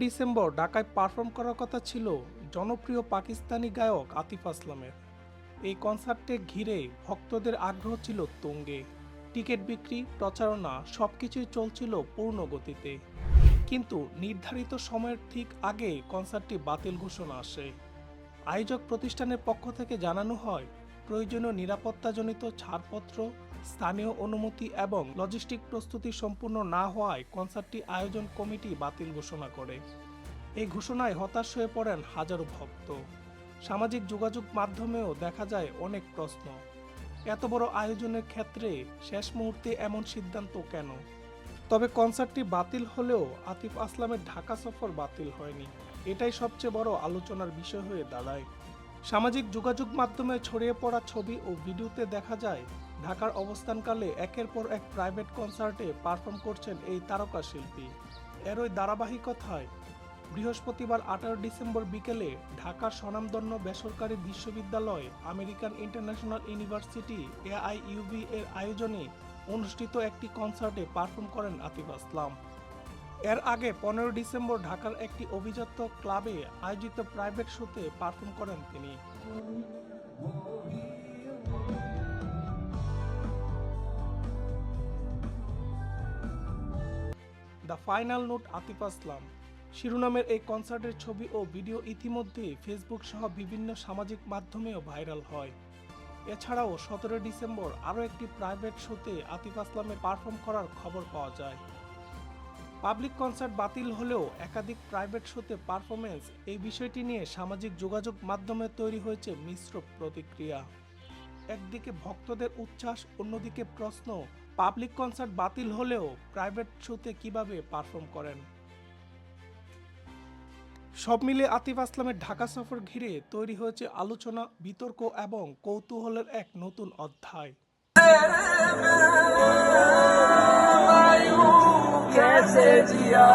December ঢাকায় perform করার কথা ছিল জনপ্রিয় পাকিস্তানি গায়ক আতিফ আসলামের। এই কনসার্টে ঘিরে ভক্তদের আগ্রহ ছিল তুঙ্গে। টিকিট বিক্রি, প্রচারণা সবকিছুই চলছিল পূর্ণ গতিতে। কিন্তু নির্ধারিত সময়ের ঠিক আগে কনসার্টটি বাতিল ঘোষণা আসে। আয়োজক প্রতিষ্ঠানের পক্ষ থেকে জানানো হয়, প্রয়োজনীয় নিরাপত্তাজনিত ছাড়পত্র, স্থানীয় অনুমতি এবং লজিস্টিক প্রস্তুতি সম্পূর্ণ না হওয়ায় কনসার্টটি আয়োজন কমিটি বাতিল ঘোষণা করে। এই ঘোষণায় হতাশ হয়ে পড়েন হাজারো ভক্ত। সামাজিক যোগাযোগ মাধ্যমেও দেখা যায় অনেক প্রশ্ন, এত বড় আয়োজনের ক্ষেত্রে শেষ মুহূর্তে এমন সিদ্ধান্ত কেন? তবে কনসার্টটি বাতিল হলেও আতিফ আসলামের ঢাকা সফর বাতিল হয়নি, এটাই সবচেয়ে বড় আলোচনার বিষয় হয়ে দাঁড়ায়। সামাজিক যোগাযোগ মাধ্যমে ছড়িয়ে পড়া ছবি ও ভিডিওতে দেখা যায় ঢাকার অবস্থানকালে একের পর এক প্রাইভেট কনসার্টে পারফর্ম করছেন এই তারকা শিল্পী। এরই ধারাবাহিকতায় বৃহস্পতিবার 18 ডিসেম্বর বিকেলে ঢাকার স্বনামধন্য বেসরকারি বিশ্ববিদ্যালয় আমেরিকান ইন্টারন্যাশনাল ইউনিভার্সিটি AIUB এর আয়োজনে অনুষ্ঠিত একটি কনসার্টে পারফর্ম করেন আতিফ আসলাম। এর আগে 15 ডিসেম্বর ঢাকার একটি অভিজাত ক্লাবে আয়োজিত প্রাইভেট শোতে পারফর্ম করেন তিনি। দ্য ফাইনাল নোট আতিফ আসলাম শিরোনামের এই কনসার্টের ছবি ও ভিডিও ইতিমধ্যে ফেসবুক সহ বিভিন্ন সামাজিক মাধ্যমেও ভাইরাল হয়। এছাড়াও 17 ডিসেম্বর আরও একটি প্রাইভেট শোতে আতিফ আসলামের পারফর্ম করার খবর পাওয়া যায়। পাবলিক কনসার্ট বাতিল হলেও একাধিক প্রাইভেট শোতে পারফরমেন্স, এই বিষয়টি নিয়ে সামাজিক যোগাযোগ মাধ্যমে তৈরি হয়েছে মিশ্র প্রতিক্রিয়া। একদিকে ভক্তদের উচ্ছ্বাস, অন্যদিকে প্রশ্ন, পাবলিক কনসার্ট বাতিল হলেও প্রাইভেট শোতে কিভাবে পারফর্ম করেন। সব মিলে আতিফ আসলামের ঢাকা সফর ঘিরে তৈরি হয়েছে আলোচনা, বিতর্ক এবং কৌতূহলের এক নতুন অধ্যায়। कैसे जिया